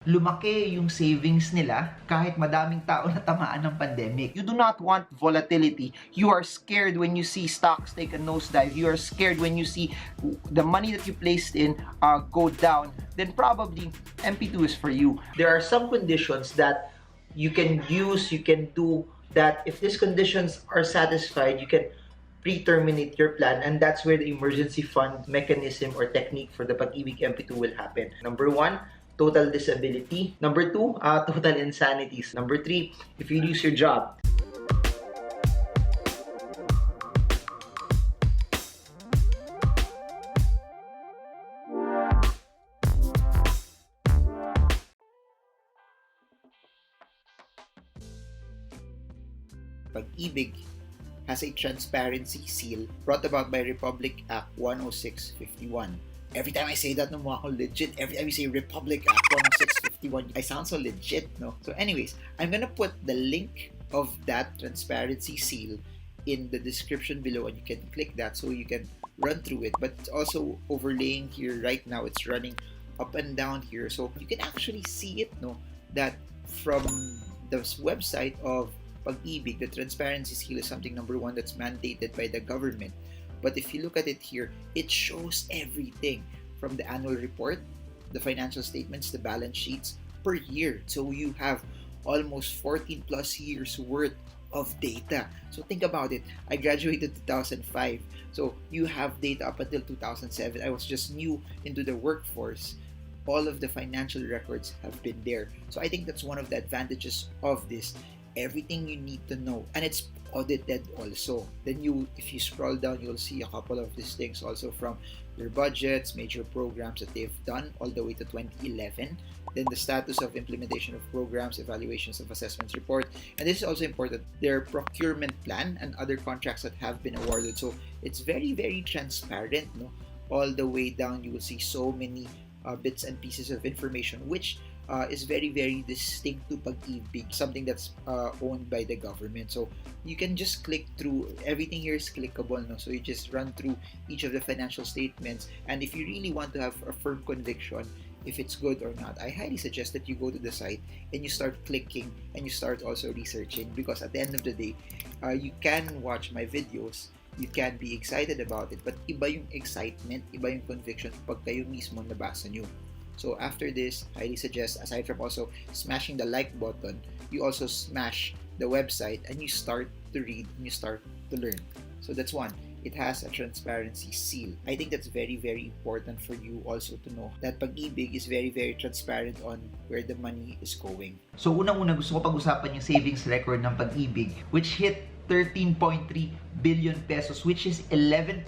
lumaki yung savings nila kahit madaming tao na tamaan ng pandemic. You do not want volatility. You are scared when you see stocks take a nosedive. You are scared when you see the money that you placed in go down. Then probably MP2 is for you. There are some conditions that you can use, you can do that if these conditions are satisfied, you can pre-terminate your plan, and that's where the emergency fund mechanism or technique for the Pag Ibig Mp2 will happen. Number 1, total disability. Number 2, total insanities. Number 3, if you lose your job. Pag Ibig has a transparency seal brought about by Republic Act 10651. Every time I say that, no, mukha akong legit. Every time I say Republic Act 10651, I sound so legit, no? So anyways, I'm gonna put the link of that transparency seal in the description below, and you can click that so you can run through it. But it's also overlaying here right now. It's running up and down here, so you can actually see it, no? That from the website of Pag Ibig, the transparency seal is something, number 1, that's mandated by the government. But if you look at it here, it shows everything from the annual report, the financial statements, the balance sheets per year. So you have almost 14 plus years worth of data. So think about it. I graduated 2005. So you have data up until 2007. I was just new into the workforce. All of the financial records have been there. So I think that's one of the advantages of this. Everything you need to know, and it's audited also. Then if you scroll down, you'll see a couple of these things also from their budgets, major programs that they've done all the way to 2011. Then the status of implementation of programs, evaluations of assessments report, and this is also important, their procurement plan and other contracts that have been awarded. So it's very, very transparent, no? All the way down, you will see so many bits and pieces of information, which is very, very distinct to Pag Ibig, something that's owned by the government. So you can just click through. Everything here is clickable, no? So you just run through each of the financial statements, and if you really want to have a firm conviction if it's good or not, I highly suggest that you go to the site and you start clicking and you start also researching, because at the end of the day, you can watch my videos, you can be excited about it, but iba yung excitement, iba yung conviction pag kayo mismo nabasa nyo. So after this, I highly suggest, aside from also smashing the like button, you also smash the website and you start to read and you start to learn. So that's one. It has a transparency seal. I think that's very, very important for you also to know that Pag Ibig is very, very transparent on where the money is going. So unang-una, gusto ko pag-usapan yung savings record ng Pag Ibig, which hit 13.3 billion pesos, which is 11%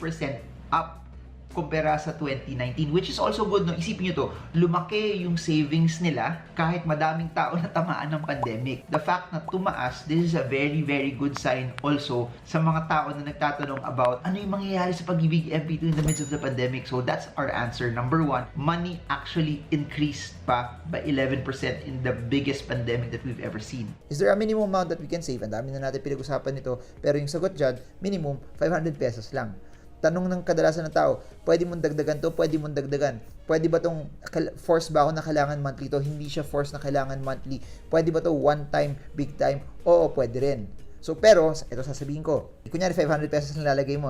up kumpara sa 2019, which is also good, no? Isipin nyo to, lumaki yung savings nila kahit madaming tao na tamaan ng pandemic. The fact na tumaas, this is a very, very good sign also sa mga tao na nagtatanong about ano yung mangyayari sa Pag Ibig Mp2 in the midst of the pandemic. So that's our answer. Number 1, money actually increased pa by 11% in the biggest pandemic that we've ever seen. Is there a minimum amount that we can save? Ang dami na natin pinag-usapan nito, pero yung sagot dyan, minimum 500 pesos lang. Tanong ng kadalasan ng tao, pwede mong dagdagan to, pwede mong dagdagan. Pwede ba tong, force ba ako na kailangan monthly to? Hindi siya force na kailangan monthly. Pwede ba to one time, big time? Oo, pwede rin. So, pero, ito sasabihin ko. Kunyari, 500 pesos na lalagay mo.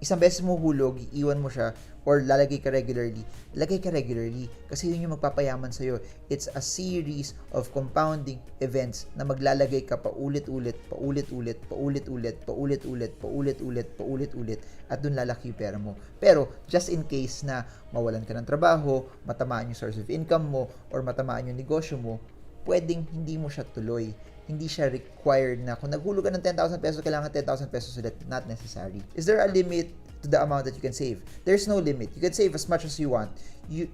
Isang beses mo hulog, iiwan mo siya, or lalagay ka regularly. Lagay ka regularly kasi yun yung magpapayaman sa'yo. It's a series of compounding events na maglalagay ka paulit-ulit, paulit-ulit, paulit-ulit, paulit-ulit, paulit-ulit, paulit-ulit, at dun lalaki yung pera mo. Pero, just in case na mawalan ka ng trabaho, matamaan yung source of income mo, or matamaan yung negosyo mo, pwedeng hindi mo siya tuloy. Hindi siya required na kung naghulog ka ng 10,000 pesos, kailangan 10,000 pesos ulit. Not necessary. Is there a limit to the amount that you can save? There's no limit. You can save as much as you want.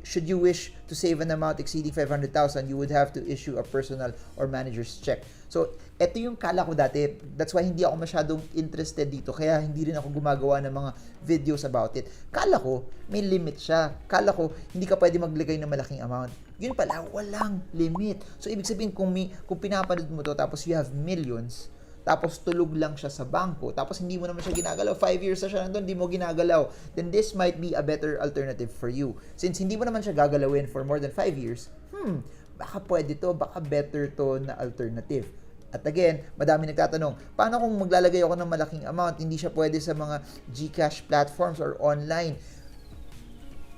Should you wish to save an amount exceeding 500,000, you would have to issue a personal or manager's check. So, ito yung kala ko dati. That's why hindi ako masyadong interested dito. Kaya hindi rin ako gumagawa ng mga videos about it. Kala ko, may limit siya. Kala ko, hindi ka pwede maglagay ng malaking amount. Yun pala, walang limit. So, ibig sabihin, kung pinapanood mo to, tapos you have millions, tapos tulog lang siya sa bangko, tapos hindi mo naman siya ginagalaw, 5 years na siya nandun, hindi mo ginagalaw, then this might be a better alternative for you. Since hindi mo naman siya gagalawin for more than 5 years, baka pwede to, baka better to na alternative. At again, madami nagtatanong, paano kung maglalagay ako ng malaking amount, hindi siya pwede sa mga GCash platforms or online?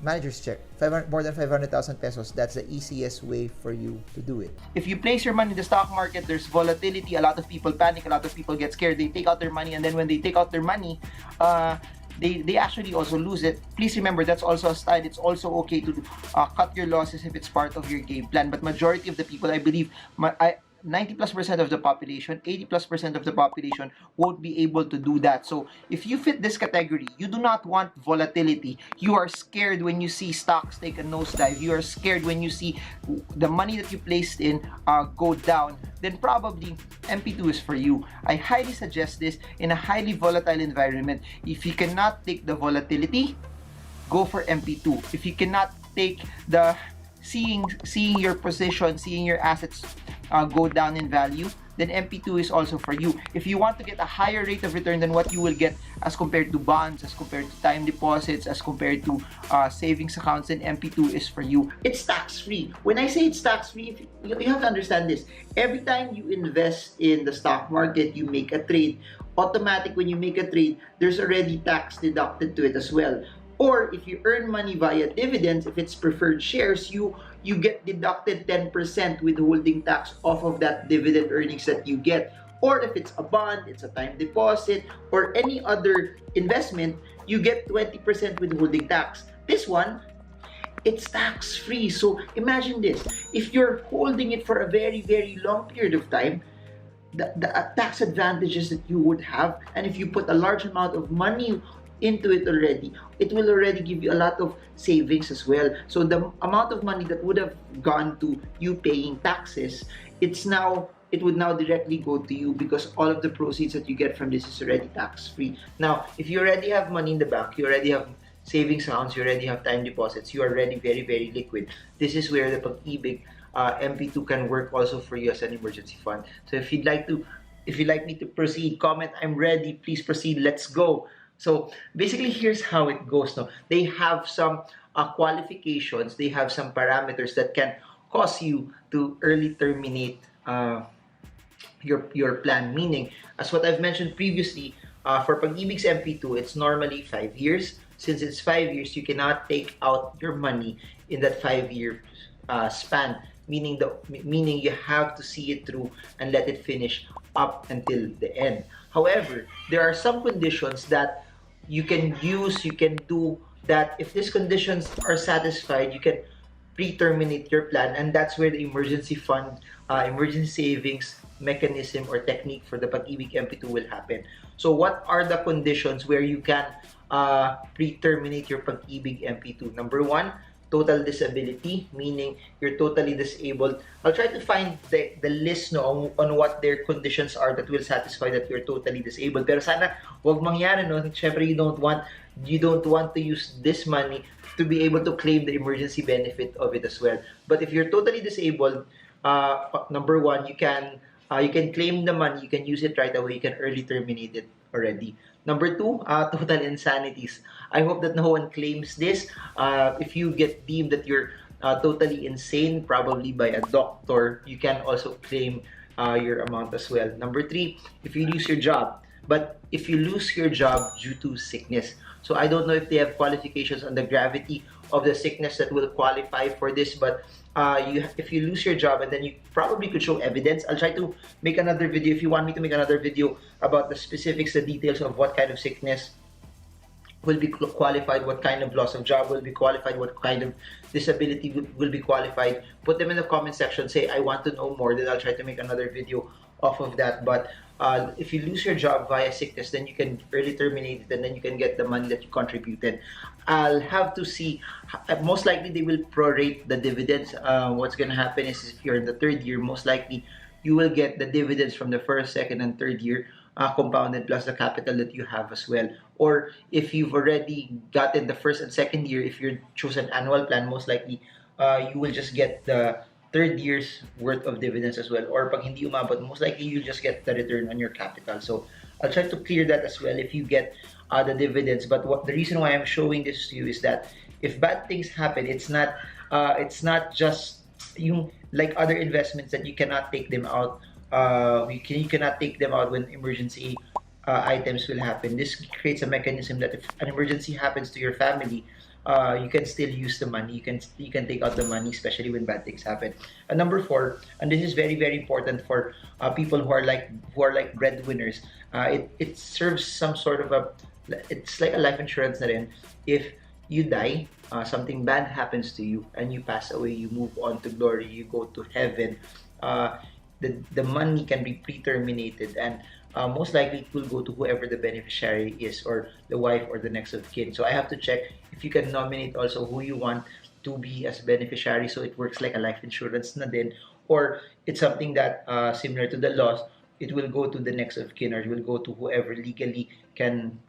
Managers check. More than 500,000 pesos, that's the easiest way for you to do it. If you place your money in the stock market, there's volatility, a lot of people panic, a lot of people get scared, they take out their money, and then when they take out their money, they actually also lose it. Please remember, that's also a style. It's also okay to cut your losses if it's part of your game plan, but majority of the people, I believe, 90+% of the population, 80+% of the population won't be able to do that. So if you fit this category, you do not want volatility. You are scared when you see stocks take a nosedive. You are scared when you see the money that you placed in go down. Then probably MP2 is for you. I highly suggest this in a highly volatile environment. If you cannot take the volatility, go for MP2. If you cannot take the seeing your position, seeing your assets go down in value, then MP2 is also for you. If you want to get a higher rate of return than what you will get as compared to bonds, as compared to time deposits, as compared to savings accounts, then MP2 is for you. It's tax-free. When I say it's tax-free, you have to understand this. Every time you invest in the stock market, you make a trade, automatic when you make a trade, there's already tax deducted to it as well. Or if you earn money via dividends, if it's preferred shares, you get deducted 10% withholding tax off of that dividend earnings that you get. Or if it's a bond, it's a time deposit, or any other investment, you get 20% withholding tax. This one, it's tax-free. So imagine this. If you're holding it for a very, very long period of time, the tax advantages that you would have, and if you put a large amount of money into it already, it will already give you a lot of savings as well. So the amount of money that would have gone to you paying taxes, it would now directly go to you because all of the proceeds that you get from this is already tax-free. Now, if you already have money in the bank, you already have savings accounts, you already have time deposits, you are already very, very liquid. This is where the Pag Ibig MP2 can work also for you as an emergency fund. So if you'd like me to proceed, comment, I'm ready, please proceed, let's go. So basically, here's how it goes. No, they have some qualifications. They have some parameters that can cause you to early terminate your plan. Meaning, as what I've mentioned previously, for Pag Ibig's MP2, it's normally 5 years. Since it's 5 years, you cannot take out your money in that 5-year span. Meaning you have to see it through and let it finish up until the end. However, there are some conditions that you can use, you can do that if these conditions are satisfied, you can pre-terminate your plan, and that's where the emergency fund, emergency savings mechanism or technique for the Pag Ibig MP2 will happen. So what are the conditions where you can pre-terminate your Pag Ibig MP2? Number 1, total disability, meaning you're totally disabled. I'll try to find the list on what their conditions are that will satisfy that you're totally disabled. Pero sana wag mangyari, no? Syempre, you don't want to use this money to be able to claim the emergency benefit of it as well. But if you're totally disabled, number 1, you can claim the money, you can use it right away, you can early terminate it already. Number 2, total insanities. I hope that no one claims this. If you get deemed that you're totally insane, probably by a doctor, you can also claim your amount as well. Number 3, if you lose your job. But if you lose your job due to sickness. So I don't know if they have qualifications on the gravity of the sickness that will qualify for this, but if you lose your job, and then you probably could show evidence. I'll try to make another video if you want me to make another video about the specifics, the details of what kind of sickness will be qualified, what kind of loss of job will be qualified, what kind of disability will be qualified. Put them in the comment section, say I want to know more, then I'll try to make another video off of that. But if you lose your job via sickness, then you can early terminate it, and then you can get the money that you contributed. I'll have to see. Most likely they will prorate the dividends. What's going to happen is if you're in the 3rd year, most likely you will get the dividends from the 1st, 2nd, and 3rd year compounded plus the capital that you have as well. Or if you've already gotten the 1st and 2nd year, if you choose an annual plan, most likely you will just get the 3rd year's worth of dividends as well. Or pag hindi umabot, most likely you'll just get the return on your capital. So I'll try to clear that as well if you get the dividends. But the reason why I'm showing this to you is that if bad things happen, it's not just like other investments that you cannot take them out. You cannot take them out when emergency items will happen. This creates a mechanism that if an emergency happens to your family, you can still use the money. You can take out the money, especially when bad things happen. And number four, and this is very very important for people who are like breadwinners. It serves some sort of a, it's like a life insurance na rin. If you die, something bad happens to you, and you pass away, you move on to glory, you go to heaven. The money can be pre-terminated, and most likely it will go to whoever the beneficiary is, or the wife or the next of kin. So I have to check if you can nominate also who you want to be as beneficiary, so it works like a life insurance na din, or it's something that similar to the laws, it will go to the next of kin, or it will go to whoever legally can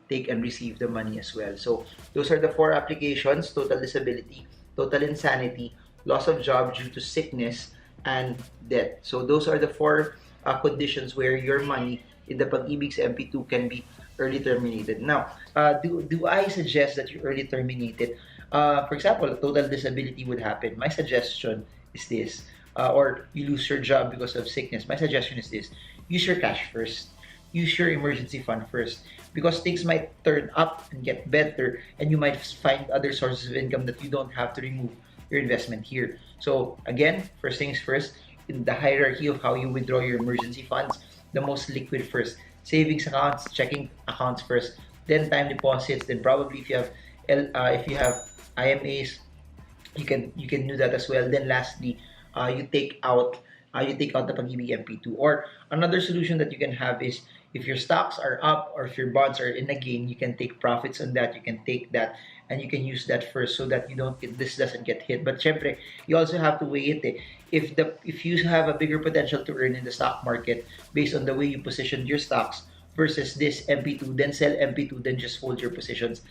take and receive the money as well. So those are the four applications: total disability, total insanity, loss of job due to sickness, and death. So those are the four conditions where your money in the Pag Ibig MP2 can be early terminated. Now, do I suggest that you early terminate it? For example, total disability would happen. My suggestion is this, or you lose your job because of sickness. My suggestion is this: use your cash first. Use your emergency fund first, because things might turn up and get better, and you might find other sources of income that you don't have to remove your investment here. So again, first things first, in the hierarchy of how you withdraw your emergency funds, the most liquid first. Savings accounts, checking accounts first, then time deposits, then probably if you have IMAs, you can do that as well. Then lastly, you take out the Pag Ibig MP2. Or another solution that you can have is, if your stocks are up or if your bonds are in a gain, you can take profits on that. You can take that and you can use that first, so that this doesn't get hit. But syempre, you also have to weigh it. If you have a bigger potential to earn in the stock market based on the way you positioned your stocks versus this MP2, then sell MP2, then just hold your positions.